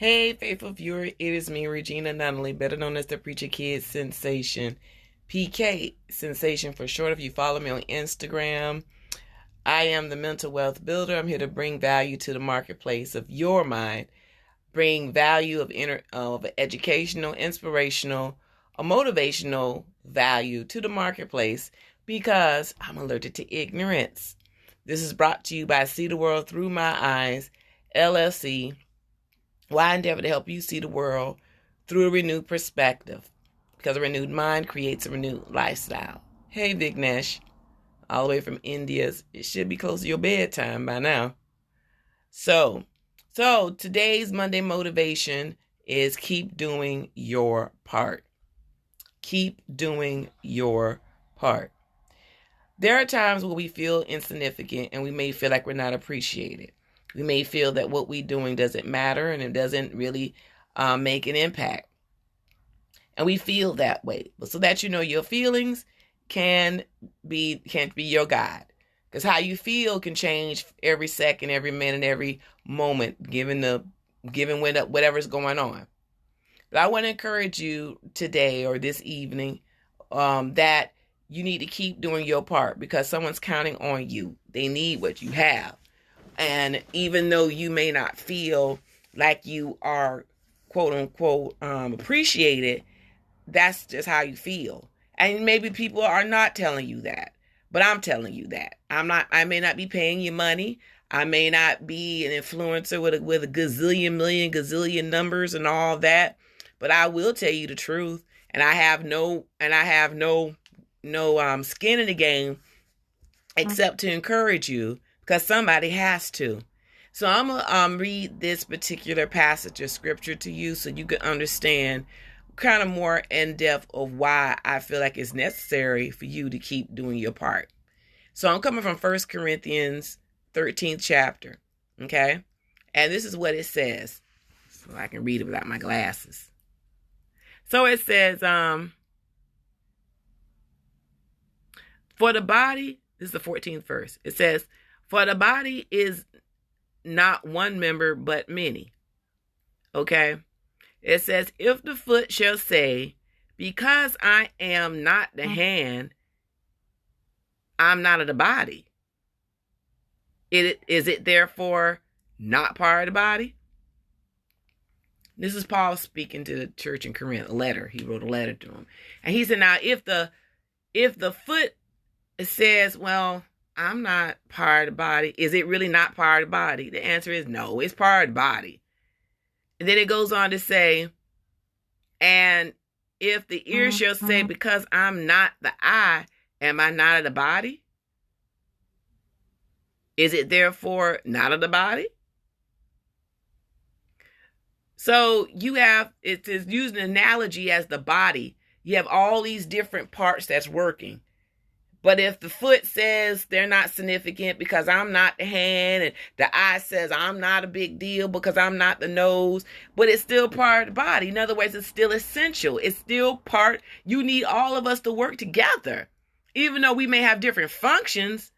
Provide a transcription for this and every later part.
Hey, faithful viewer, it is me, Regina Nunley, better known as the Preacher Kid Sensation. PK Sensation for short. If you follow me on Instagram, I am the mental wealth builder. I'm here to bring value to the marketplace of your mind, bring value of educational, inspirational, or motivational value to the marketplace because I'm allergic to ignorance. This is brought to you by See the World Through My Eyes, LLC. Why I endeavor to help you see the world through a renewed perspective, because a renewed mind creates a renewed lifestyle. Hey, Vignesh, all the way from India. It should be close to your bedtime by now. So today's Monday motivation is keep doing your part. Keep doing your part. There are times where we feel insignificant and we may feel like we're not appreciated. We may feel that what we're doing doesn't matter and it doesn't really make an impact. And we feel that way. But so that you know, your feelings can't be your guide. Because how you feel can change every second, every minute, every moment, given whatever's going on. But I want to encourage you today or this evening that you need to keep doing your part because someone's counting on you. They need what you have. And even though you may not feel like you are, quote unquote, appreciated, that's just how you feel. And maybe people are not telling you that, but I'm telling you that. I may not be paying you money. I may not be an influencer with a gazillion numbers and all that, but I will tell you the truth. And I have no skin in the game except to encourage you. Because somebody has to. So I'm going to read this particular passage of scripture to you so you can understand kind of more in depth of why I feel like it's necessary for you to keep doing your part. So I'm coming from 1 Corinthians 13th chapter. Okay? And this is what it says. So I can read it without my glasses. So it says, for the body, this is the 14th verse. It says, for the body is not one member, but many. Okay? It says, if the foot shall say, because I am not the hand, I'm not of the body. Is it therefore not part of the body? This is Paul speaking to the church in Corinth, a letter. He wrote a letter to them. And he said, now, if the foot says, well, I'm not part of the body. Is it really not part of the body? The answer is no, it's part of the body. And then it goes on to say, and if the ear shall say, because I'm not the eye, am I not of the body? Is it therefore not of the body? So it is using an analogy as the body. You have all these different parts that's working. But if the foot says they're not significant because I'm not the hand, and the eye says I'm not a big deal because I'm not the nose, but it's still part of the body. In other words, it's still essential. It's still part. You need all of us to work together. Even though we may have different functions,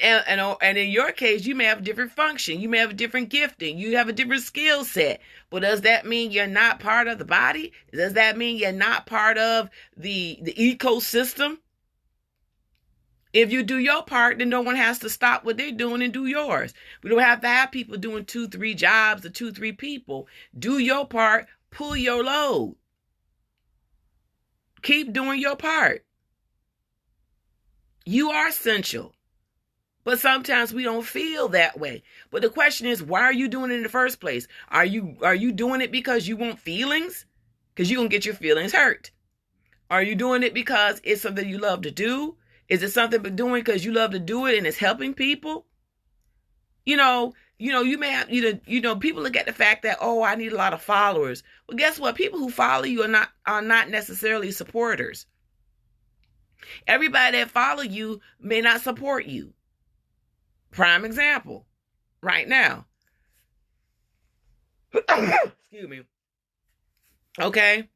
and in your case, you may have a different function. You may have a different gifting. You have a different skill set. But does that mean you're not part of the body? Does that mean you're not part of the ecosystem? If you do your part, then no one has to stop what they're doing and do yours. We don't have to have people doing 2-3 jobs or 2-3 people. Do your part, pull your load. Keep doing your part. You are essential. But sometimes we don't feel that way. But the question is, why are you doing it in the first place? Are you doing it because you want feelings? Because you're going to get your feelings hurt. Are you doing it because it's something you love to do? Is it something you're doing because you love to do it and it's helping people? You may have, people look at the fact that, oh, I need a lot of followers. Well, guess what? People who follow you are not necessarily supporters. Everybody that follow you may not support you. Prime example, right now. Excuse me. Okay.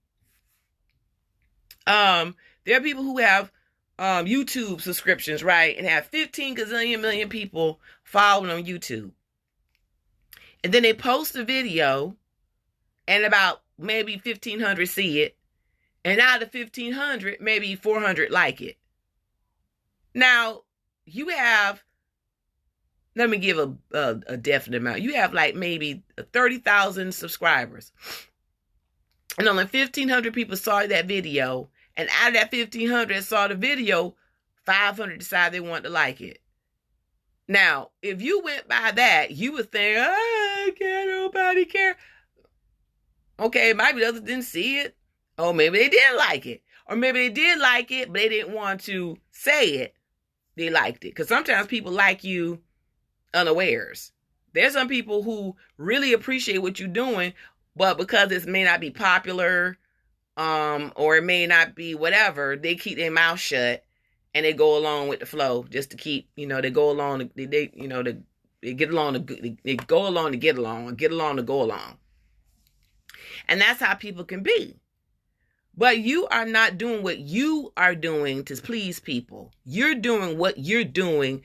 There are people who have YouTube subscriptions, right? And have 15 gazillion million people following on YouTube. And then they post a video and about maybe 1,500 see it. And out of 1,500, maybe 400 like it. Now, you have, let me give a definite amount. You have like maybe 30,000 subscribers. And only 1,500 people saw that video. And out of that 1,500 saw the video, 500 decided they wanted to like it. Now, if you went by that, you would think, oh, can't nobody care. Okay, maybe the others didn't see it. Or maybe they didn't like it. Or maybe they did like it, but they didn't want to say it. They liked it. Because sometimes people like you unawares. There's some people who really appreciate what you're doing, but because it may not be popular, or it may not be whatever, they keep their mouth shut and they go along with the flow just to keep, they go along, they get along, they go along to get along, or get along to go along. And that's how people can be. But you are not doing what you are doing to please people. You're doing what you're doing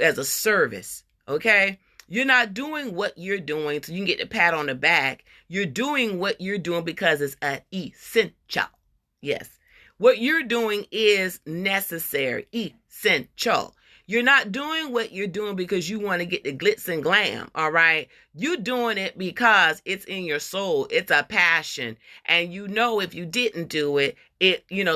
as a service, okay? You're not doing what you're doing so you can get the pat on the back. You're doing what you're doing because it's an essential. Yes. What you're doing is necessary, essential. You're not doing what you're doing because you want to get the glitz and glam, all right? You're doing it because it's in your soul. It's a passion. And if you didn't do it,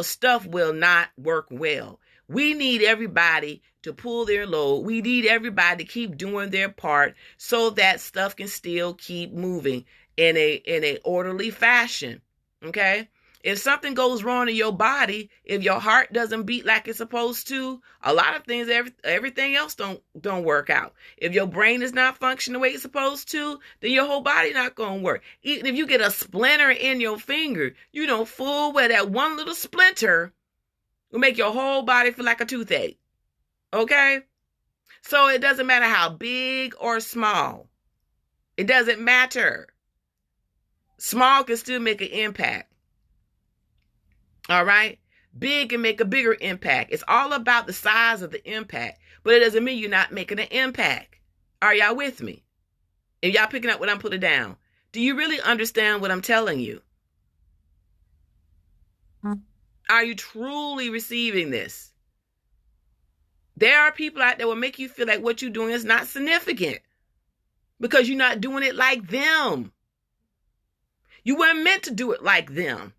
stuff will not work well. We need everybody to pull their load. We need everybody to keep doing their part so that stuff can still keep moving in a orderly fashion, okay? If something goes wrong in your body, if your heart doesn't beat like it's supposed to, a lot of things, everything else don't work out. If your brain is not functioning the way it's supposed to, then your whole body not going to work. Even if you get a splinter in your finger, full well that one little splinter will make your whole body feel like a toothache. Okay? So it doesn't matter how big or small. It doesn't matter. Small can still make an impact. All right? Big can make a bigger impact. It's all about the size of the impact. But it doesn't mean you're not making an impact. Are y'all with me? If y'all picking up what I'm putting down, do you really understand what I'm telling you? Are you truly receiving this? There are people out there will make you feel like what you're doing is not significant because you're not doing it like them. You weren't meant to do it like them.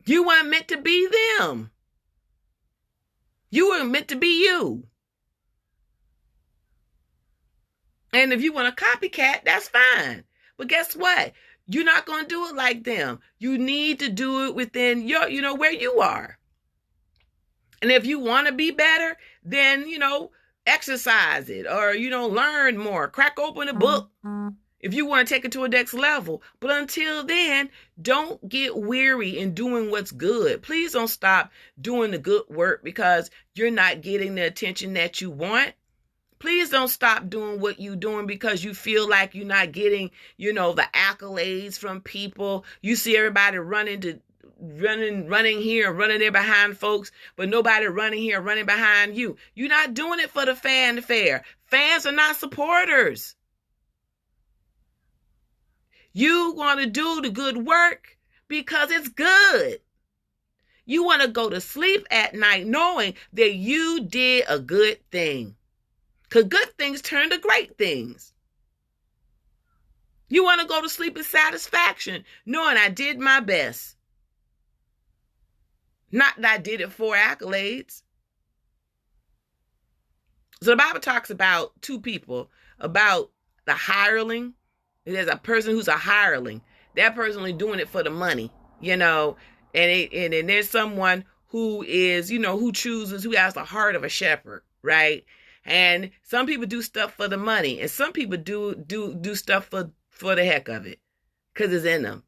You weren't meant to be them. You were meant to be you. And if you want a copycat, that's fine. But guess what? You're not going to do it like them. You need to do it within your, where you are. And if you want to be better, then, exercise it or, learn more. Crack open a book if you want to take it to a next level. But until then, don't get weary in doing what's good. Please don't stop doing the good work because you're not getting the attention that you want. Please don't stop doing what you're doing because you feel like you're not getting, the accolades from people. You see everybody running here, running there behind folks, but nobody running here, running behind you. You're not doing it for the fanfare. Fans are not supporters. You want to do the good work because it's good. You want to go to sleep at night knowing that you did a good thing. Because good things turn to great things. You want to go to sleep in satisfaction, knowing I did my best. Not that I did it for accolades. So the Bible talks about two people, about the hireling. There's a person who's a hireling. That person only doing it for the money, and then there's someone who is, who chooses, who has the heart of a shepherd, right? And some people do stuff for the money, and some people do stuff for the heck of it, because it's in them.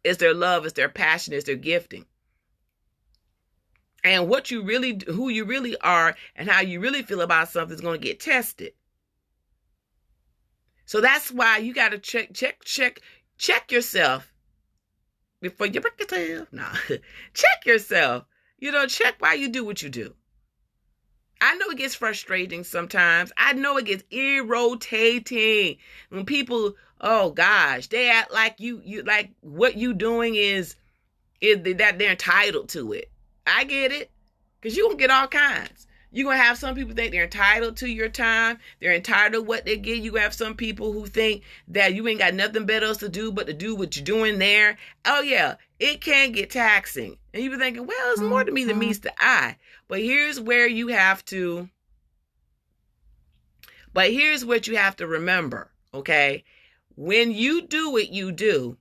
It's their love, it's their passion, it's their gifting. And who you really are, and how you really feel about something is going to get tested. So that's why you got to check yourself before you break yourself. No, check yourself. Check why you do what you do. I know it gets frustrating sometimes. I know it gets irritating when people, oh gosh, they act like you like what you doing is that they're entitled to it. I get it, because you're gonna get all kinds. You're gonna have some people think they're entitled to your time. They're entitled to what they get. You have some people who think that you ain't got nothing better else to do but to do what you're doing there. Oh yeah, it can get taxing. And you be thinking, well, it's more to me than meets the eye. But here's what you have to remember, okay? When you do what you do,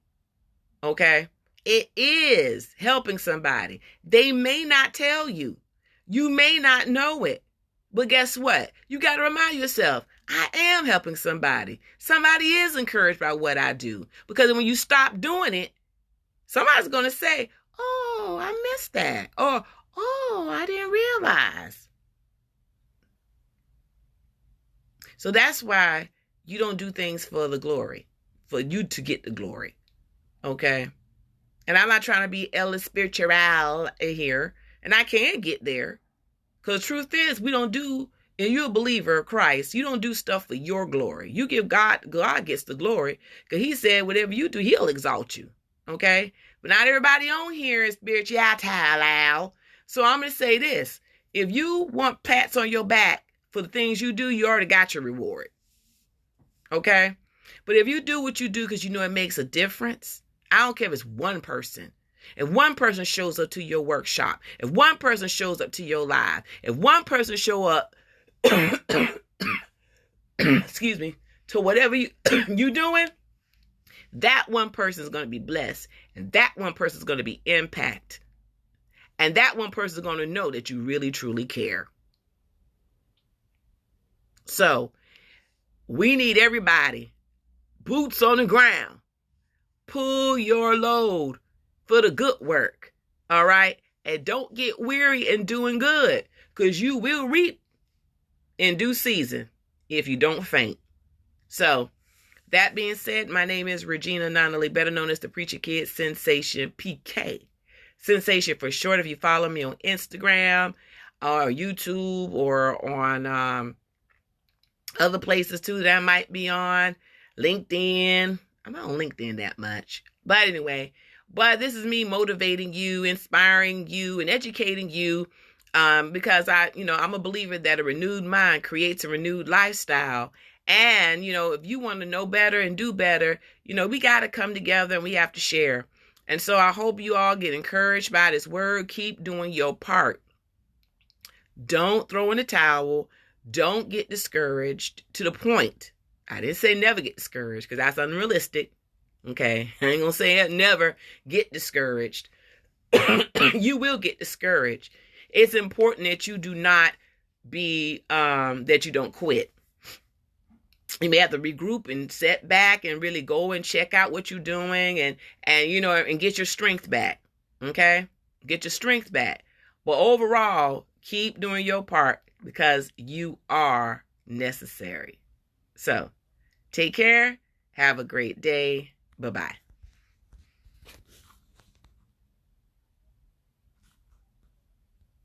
okay, it is helping somebody. They may not tell you. You may not know it. But guess what? You got to remind yourself, I am helping somebody. Somebody is encouraged by what I do. Because when you stop doing it, somebody's going to say, oh, I missed that. Or, oh, I didn't realize. So that's why you don't do things for the glory, for you to get the glory. Okay? And I'm not trying to be Ella Spiritual here. And I can get there. Because the truth is, we don't do, and you're a believer of Christ, you don't do stuff for your glory. You give God gets the glory. Because he said, whatever you do, he'll exalt you. Okay? But not everybody on here is spiritual. So I'm going to say this. If you want pats on your back for the things you do, you already got your reward. Okay? But if you do what you do because you know it makes a difference, I don't care if it's one person. If one person shows up to your workshop, if one person shows up to your live, if one person show up, excuse me, to whatever you doing, that one person is going to be blessed. And that one person is going to be impacted. And that one person is going to know that you really, truly care. So, we need everybody, boots on the ground, pull your load for the good work, all right? And don't get weary in doing good, because you will reap in due season if you don't faint. So, that being said, my name is Regina Nonnelly, better known as the Preacher Kid Sensation, PK. Sensation for short. If you follow me on Instagram or YouTube or on other places too that I might be on, LinkedIn. I'm not on LinkedIn that much. But anyway, but this is me motivating you, inspiring you, and educating you, because I'm a believer that a renewed mind creates a renewed lifestyle. And, if you want to know better and do better, we got to come together and we have to share. And so I hope you all get encouraged by this word. Keep doing your part. Don't throw in the towel. Don't get discouraged to the point. I didn't say never get discouraged, because that's unrealistic. Okay, I ain't gonna say it, never get discouraged. You will get discouraged. It's important that you do not be, that you don't quit. You may have to regroup and set back and really go and check out what you're doing and get your strength back. Okay, get your strength back. But overall, keep doing your part, because you are necessary. So, take care. Have a great day. Bye-bye.